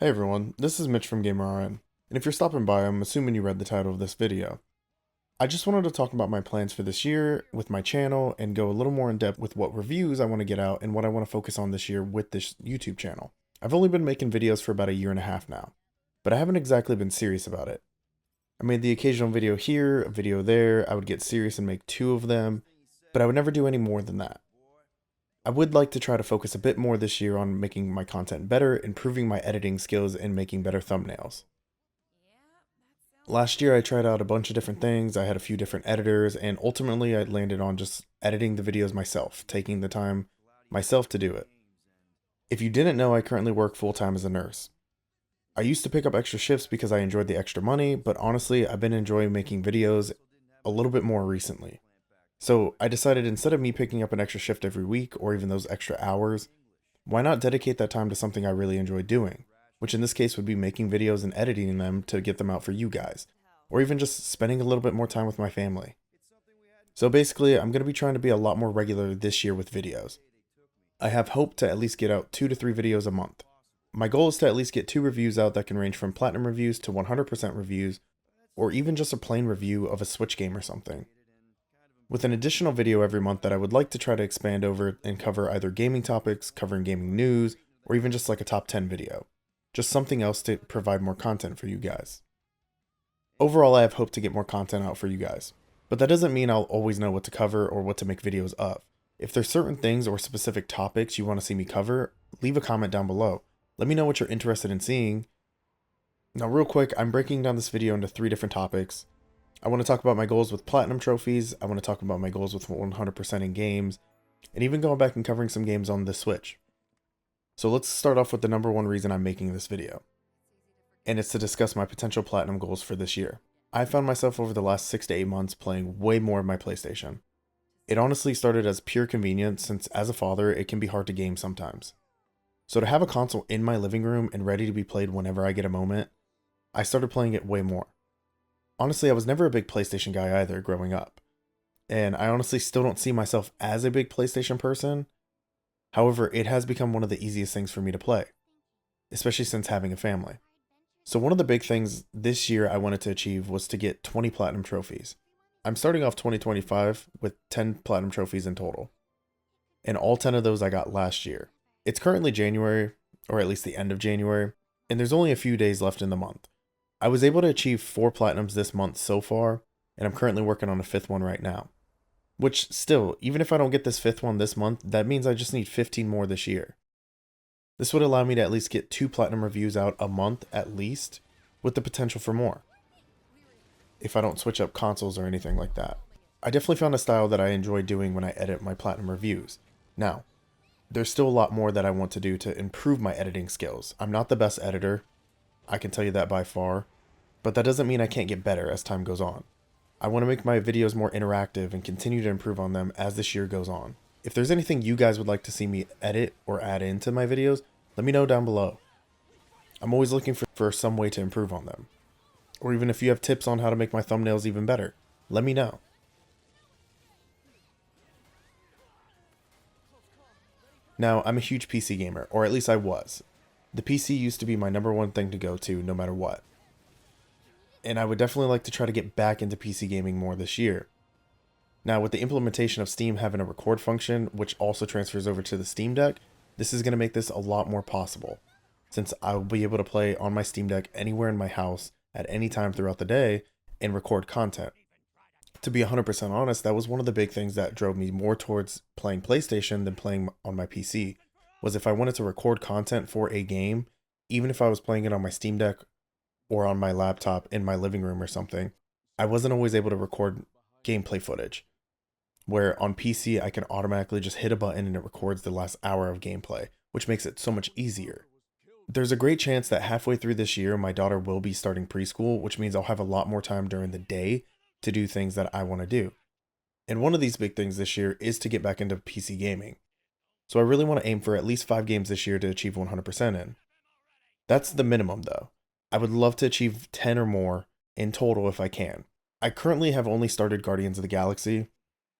Hey everyone, this is Mitch from GamerRN, and if you're stopping by, I'm assuming you read the title of this video. I just wanted to talk about my plans for this year with my channel and go a little more in depth with what reviews I want to get out and what I want to focus on this year with this YouTube channel. I've only been making videos for about a year and a half now, but I haven't exactly been serious about it. I made the occasional video here, a video there, I would get serious and make two of them, but I would never do any more than that. I would like to try to focus a bit more this year on making my content better, improving my editing skills, and making better thumbnails. Last year I tried out a bunch of different things, I had a few different editors, and ultimately I landed on just editing the videos myself, taking the time myself to do it. If you didn't know, I currently work full-time as a nurse. I used to pick up extra shifts because I enjoyed the extra money, but honestly I've been enjoying making videos a little bit more recently. So I decided instead of me picking up an extra shift every week or even those extra hours, why not dedicate that time to something I really enjoy doing, which in this case would be making videos and editing them to get them out for you guys, or even just spending a little bit more time with my family. So basically, I'm going to be trying to be a lot more regular this year with videos. I have hope to at least get out 2 to 3 videos a month. My goal is to at least get 2 reviews out that can range from platinum reviews to 100% reviews, or even just a plain review of a Switch game or something. With an additional video every month that I would like to try to expand over and cover either gaming topics, covering gaming news, or even just like a top 10 video. Just something else to provide more content for you guys. Overall, I have hoped to get more content out for you guys, but that doesn't mean I'll always know what to cover or what to make videos of. If there's certain things or specific topics you want to see me cover, leave a comment down below. Let me know what you're interested in seeing. Now real quick, I'm breaking down this video into 3 different topics. I want to talk about my goals with platinum trophies, I want to talk about my goals with 100% in games, and even going back and covering some games on the Switch. So let's start off with the number one reason I'm making this video, and it's to discuss my potential platinum goals for this year. I found myself over the last 6 to 8 months playing way more of my PlayStation. It honestly started as pure convenience since as a father it can be hard to game sometimes. So to have a console in my living room and ready to be played whenever I get a moment, I started playing it way more. Honestly, I was never a big PlayStation guy either growing up, and I honestly still don't see myself as a big PlayStation person. However, it has become one of the easiest things for me to play, especially since having a family. So one of the big things this year I wanted to achieve was to get 20 platinum trophies. I'm starting off 2025 with 10 platinum trophies in total, and all 10 of those I got last year. It's currently January, or at least the end of January, and there's only a few days left in the month. I was able to achieve 4 platinums this month so far, and I'm currently working on a 5th one right now. Which still, even if I don't get this 5th one this month, that means I just need 15 more this year. This would allow me to at least get 2 platinum reviews out a month at least, with the potential for more, if I don't switch up consoles or anything like that. I definitely found a style that I enjoy doing when I edit my platinum reviews. Now, there's still a lot more that I want to do to improve my editing skills. I'm not the best editor, I can tell you that by far, but that doesn't mean I can't get better as time goes on. I want to make my videos more interactive and continue to improve on them as this year goes on. If there's anything you guys would like to see me edit or add into my videos, let me know down below. I'm always looking for some way to improve on them. Or even if you have tips on how to make my thumbnails even better, let me know. Now, I'm a huge PC gamer, or at least I was. The PC used to be my number one thing to go to no matter what. And I would definitely like to try to get back into PC gaming more this year. Now, with the implementation of Steam having a record function, which also transfers over to the Steam Deck, this is going to make this a lot more possible, since I will be able to play on my Steam Deck anywhere in my house at any time throughout the day and record content. To be 100% honest, that was one of the big things that drove me more towards playing PlayStation than playing on my PC, was if I wanted to record content for a game, even if I was playing it on my Steam Deck or on my laptop in my living room or something, I wasn't always able to record gameplay footage. Where on PC, I can automatically just hit a button and it records the last hour of gameplay, which makes it so much easier. There's a great chance that halfway through this year, my daughter will be starting preschool, which means I'll have a lot more time during the day to do things that I want to do. And one of these big things this year is to get back into PC gaming. So I really want to aim for at least 5 games this year to achieve 100% in. That's the minimum though. I would love to achieve 10 or more in total if I can. I currently have only started Guardians of the Galaxy,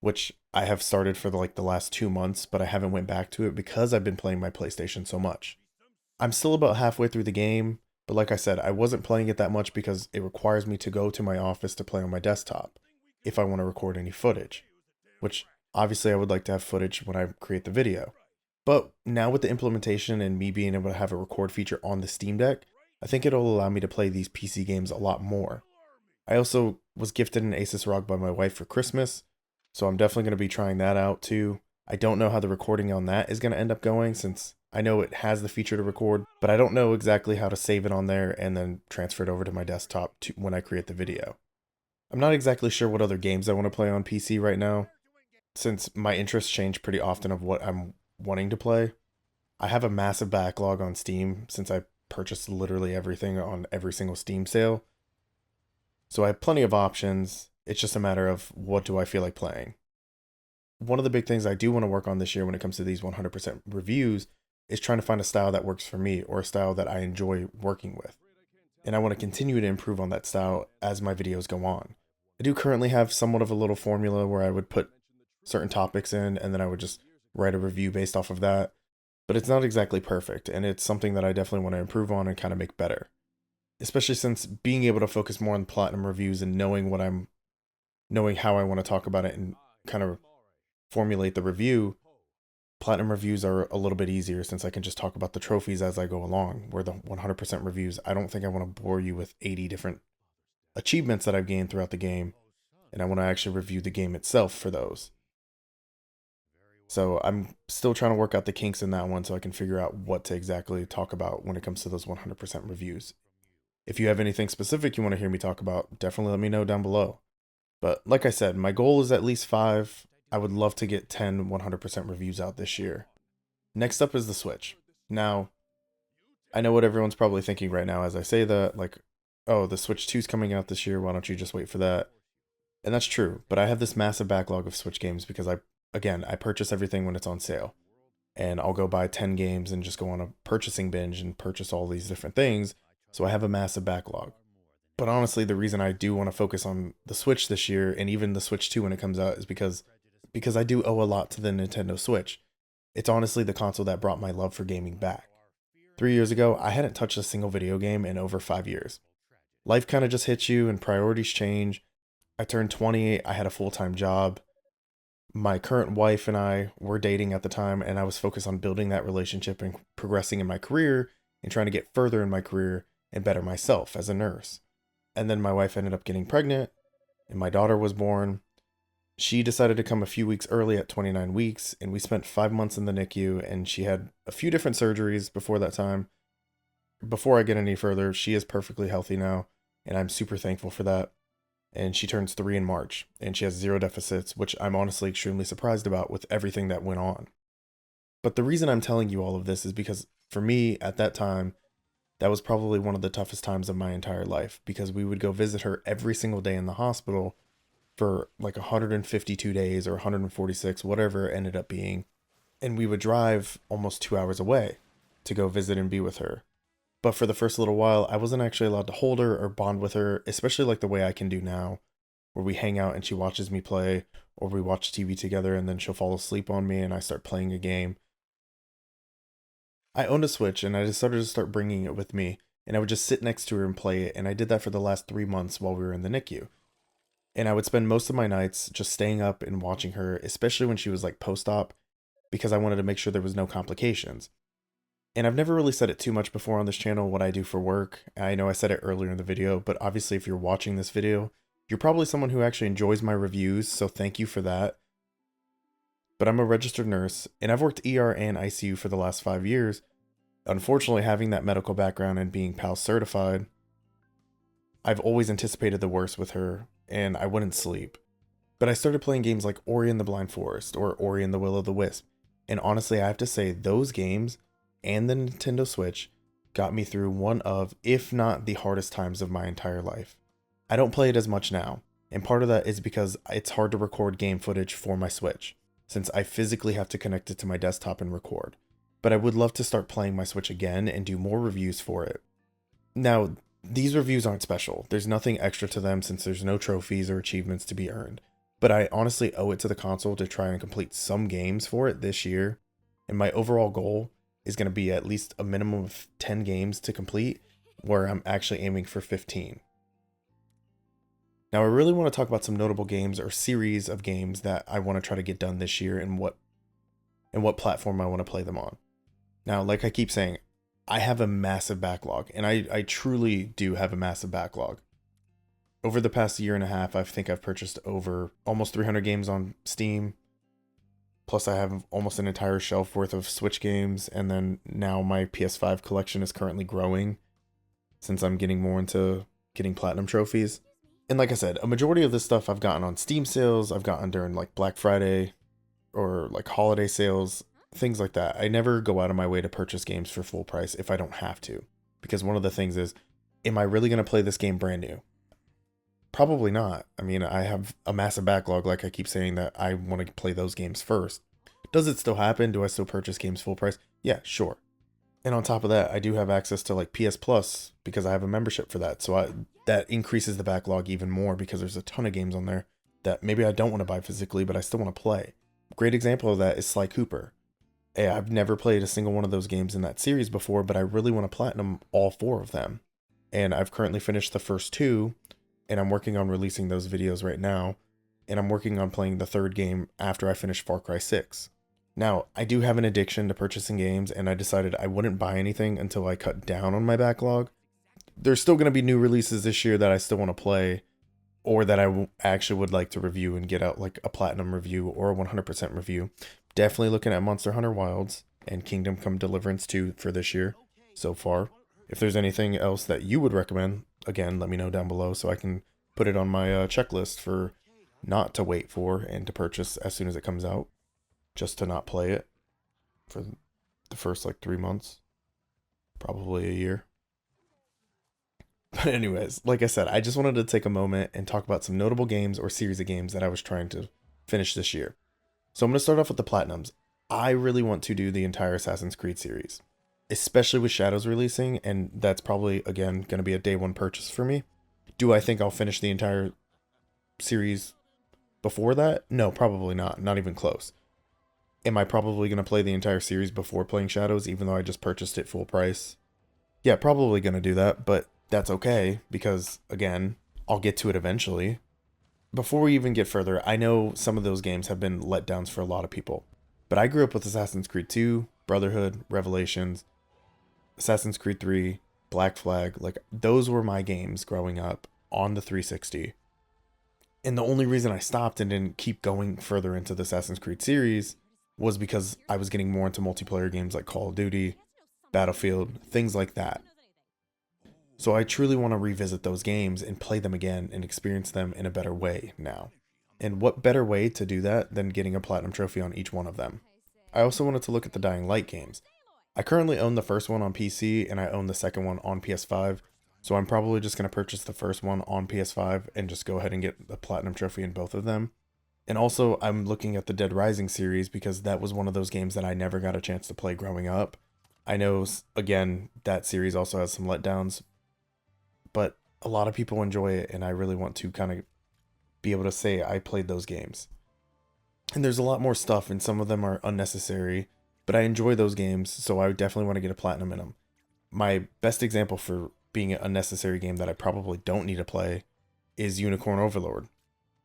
which I have started for the last 2 months, but I haven't went back to it because I've been playing my PlayStation so much. I'm still about halfway through the game, but like I said, I wasn't playing it that much because it requires me to go to my office to play on my desktop if I want to record any footage, which obviously I would like to have footage when I create the video. But now with the implementation and me being able to have a record feature on the Steam Deck, I think it'll allow me to play these PC games a lot more. I also was gifted an Asus ROG by my wife for Christmas, so I'm definitely going to be trying that out too. I don't know how the recording on that is going to end up going since I know it has the feature to record, but I don't know exactly how to save it on there and then transfer it over to my desktop when I create the video. I'm not exactly sure what other games I want to play on PC right now, since my interests change pretty often of what I'm wanting to play. I have a massive backlog on Steam since I purchased literally everything on every single Steam sale. So I have plenty of options. It's just a matter of what do I feel like playing. One of the big things I do want to work on this year when it comes to these 100% reviews is trying to find a style that works for me or a style that I enjoy working with. And I want to continue to improve on that style as my videos go on. I do currently have somewhat of a little formula where I would put certain topics in and then I would just write a review based off of that. But it's not exactly perfect, and it's something that I definitely want to improve on and kind of make better. Especially since being able to focus more on platinum reviews and knowing how I want to talk about it and kind of formulate the review, platinum reviews are a little bit easier since I can just talk about the trophies as I go along. Where the 100% reviews, I don't think I want to bore you with 80 different achievements that I've gained throughout the game, and I want to actually review the game itself for those. So I'm still trying to work out the kinks in that one so I can figure out what to exactly talk about when it comes to those 100% reviews. If you have anything specific you want to hear me talk about, definitely let me know down below. But like I said, my goal is at least 5. I would love to get 10 100% reviews out this year. Next up is the Switch. Now, I know what everyone's probably thinking right now as I say that, like, oh, the Switch 2 is coming out this year, why don't you just wait for that? And that's true, but I have this massive backlog of Switch games because I purchase everything when it's on sale. And I'll go buy 10 games and just go on a purchasing binge and purchase all these different things. So I have a massive backlog. But honestly, the reason I do want to focus on the Switch this year and even the Switch 2 when it comes out is because I do owe a lot to the Nintendo Switch. It's honestly the console that brought my love for gaming back. 3 years ago, I hadn't touched a single video game in over 5 years. Life kind of just hits you and priorities change. I turned 20, I had a full-time job. My current wife and I were dating at the time, and I was focused on building that relationship and progressing in my career and trying to get further in my career and better myself as a nurse. And then my wife ended up getting pregnant, and my daughter was born. She decided to come a few weeks early at 29 weeks, and we spent 5 months in the NICU, and she had a few different surgeries before that time. Before I get any further, she is perfectly healthy now, and I'm super thankful for that. And she turns 3 in March, and she has 0 deficits, which I'm honestly extremely surprised about with everything that went on. But the reason I'm telling you all of this is because for me, at that time, that was probably one of the toughest times of my entire life because we would go visit her every single day in the hospital for like 152 days or 146, whatever it ended up being. And we would drive almost 2 hours away to go visit and be with her. But for the first little while, I wasn't actually allowed to hold her or bond with her, especially like the way I can do now, where we hang out and she watches me play, or we watch TV together and then she'll fall asleep on me and I start playing a game. I owned a Switch and I decided to start bringing it with me, and I would just sit next to her and play it, and I did that for the last 3 months while we were in the NICU. And I would spend most of my nights just staying up and watching her, especially when she was like post-op, because I wanted to make sure there was no complications. And I've never really said it too much before on this channel what I do for work. I know I said it earlier in the video, but obviously if you're watching this video, you're probably someone who actually enjoys my reviews, so thank you for that. But I'm a registered nurse, and I've worked ER and ICU for the last 5 years. Unfortunately, having that medical background and being PALS certified, I've always anticipated the worst with her, and I wouldn't sleep. But I started playing games like Ori and the Blind Forest or Ori and the Will of the Wisp, and honestly I have to say those games and the Nintendo Switch got me through one of, if not the hardest times of my entire life. I don't play it as much now, and part of that is because it's hard to record game footage for my Switch, since I physically have to connect it to my desktop and record. But I would love to start playing my Switch again and do more reviews for it. Now, these reviews aren't special. There's nothing extra to them since there's no trophies or achievements to be earned. But I honestly owe it to the console to try and complete some games for it this year. And my overall goal is going to be at least a minimum of 10 games to complete, where I'm actually aiming for 15. Now, I really want to talk about some notable games or series of games that I want to try to get done this year and what platform I want to play them on. Now, like I keep saying, I have a massive backlog, and I truly do have a massive backlog. Over the past year and a half, I think I've purchased over almost 300 games on Steam. Plus, I have almost an entire shelf worth of Switch games, and then now my PS5 collection is currently growing since I'm getting more into getting platinum trophies. And like I said, a majority of this stuff I've gotten on Steam sales, I've gotten during like Black Friday or like holiday sales, things like that. I never go out of my way to purchase games for full price if I don't have to. Because one of the things is, am I really going to play this game brand new? Probably not. I mean, I have a massive backlog, like I keep saying, that I want to play those games first. Does it still happen? Do I still purchase games full price? Yeah, sure. And on top of that, I do have access to like PS Plus because I have a membership for that. So that increases the backlog even more because there's a ton of games on there that maybe I don't want to buy physically, but I still want to play. Great example of that is Sly Cooper. Hey, I've never played a single one of those games in that series before, but I really want to platinum all 4 of them. And I've currently finished the first 2, and I'm working on releasing those videos right now. And I'm working on playing the 3rd game after I finish Far Cry 6. Now, I do have an addiction to purchasing games, and I decided I wouldn't buy anything until I cut down on my backlog. There's still going to be new releases this year that I still want to play, or that I actually would like to review and get out like a platinum review or a 100% review. Definitely looking at Monster Hunter Wilds and Kingdom Come Deliverance 2 for this year so far. If there's anything else that you would recommend, again, let me know down below so I can put it on my checklist for not to wait for and to purchase as soon as it comes out. Just to not play it for the first like 3 months, probably a year. But anyways, like I said, I just wanted to take a moment and talk about some notable games or series of games that I was trying to finish this year. So I'm going to start off with the platinums. I really want to do the entire Assassin's Creed series, especially with Shadows releasing, and that's probably, again, going to be a day 1 purchase for me. Do I think I'll finish the entire series before that? No, probably not. Not even close. Am I probably going to play the entire series before playing Shadows, even though I just purchased it full price? Yeah, probably going to do that, but that's okay, because, again, I'll get to it eventually. Before we even get further, I know some of those games have been letdowns for a lot of people, but I grew up with Assassin's Creed 2, Brotherhood, Revelations, Assassin's Creed 3, Black Flag. Like, those were my games growing up on the 360. And the only reason I stopped and didn't keep going further into the Assassin's Creed series was because I was getting more into multiplayer games like Call of Duty, Battlefield, things like that. So I truly want to revisit those games and play them again and experience them in a better way now. And what better way to do that than getting a platinum trophy on each one of them? I also wanted to look at the Dying Light games. I currently own the first one on PC and I own the second one on PS5. So I'm probably just going to purchase the first one on PS5 and just go ahead and get the platinum trophy in both of them. And also, I'm looking at the Dead Rising series because that was one of those games that I never got a chance to play growing up. I know, again, that series also has some letdowns, but a lot of people enjoy it, and I really want to kind of be able to say I played those games. And there's a lot more stuff, and some of them are unnecessary, but I enjoy those games, so I definitely want to get a platinum in them. My best example for being an unnecessary game that I probably don't need to play is Unicorn Overlord.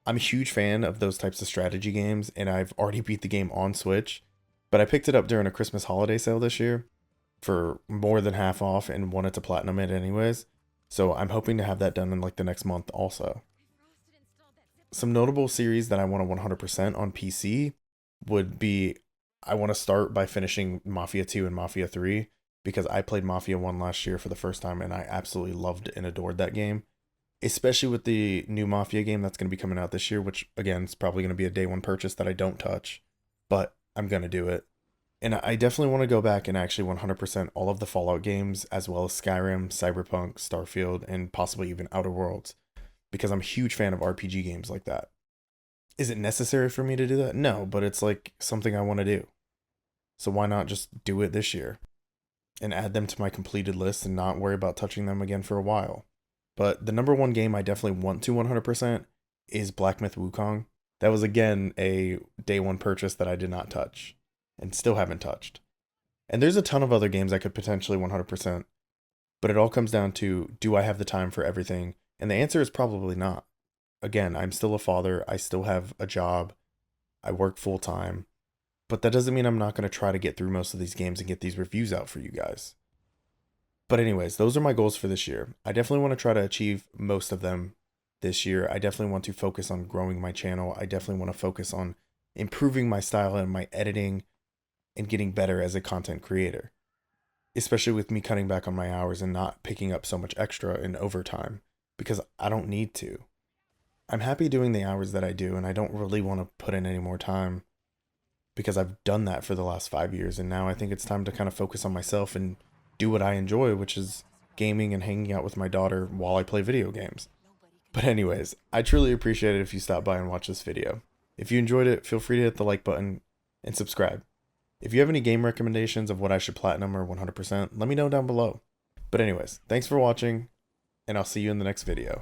I'm a huge fan of those types of strategy games, and I've already beat the game on Switch, but I picked it up during a Christmas holiday sale this year for more than half off and wanted to platinum it anyways, so I'm hoping to have that done in like the next month also. Some notable series that I want to 100% on PC would be, I want to start by finishing Mafia 2 and Mafia 3, because I played Mafia 1 last year for the first time, and I absolutely loved and adored that game. Especially with the new Mafia game that's going to be coming out this year, which, again, is probably going to be a day 1 purchase that I don't touch, but I'm going to do it. And I definitely want to go back and actually 100% all of the Fallout games, as well as Skyrim, Cyberpunk, Starfield, and possibly even Outer Worlds, because I'm a huge fan of RPG games like that. Is it necessary for me to do that? No, but it's like something I want to do. So why not just do it this year and add them to my completed list and not worry about touching them again for a while? But the number 1 game I definitely want to 100% is Black Myth Wukong. That was, again, a day 1 purchase that I did not touch and still haven't touched. And there's a ton of other games I could potentially 100%, but it all comes down to, do I have the time for everything? And the answer is probably not. Again, I'm still a father, I still have a job, I work full time, but that doesn't mean I'm not going to try to get through most of these games and get these reviews out for you guys. But anyways, those are my goals for this year. I definitely want to try to achieve most of them this year. I definitely want to focus on growing my channel. I definitely want to focus on improving my style and my editing and getting better as a content creator, especially with me cutting back on my hours and not picking up so much extra in overtime because I don't need to. I'm happy doing the hours that I do, and I don't really want to put in any more time because I've done that for the last 5 years, and now I think it's time to kind of focus on myself and do what I enjoy, which is gaming and hanging out with my daughter while I play video games. But anyways, I truly appreciate it if you stop by and watch this video. If you enjoyed it, feel free to hit the like button and subscribe. If you have any game recommendations of what I should platinum or 100%, let me know down below. But anyways, thanks for watching, and I'll see you in the next video.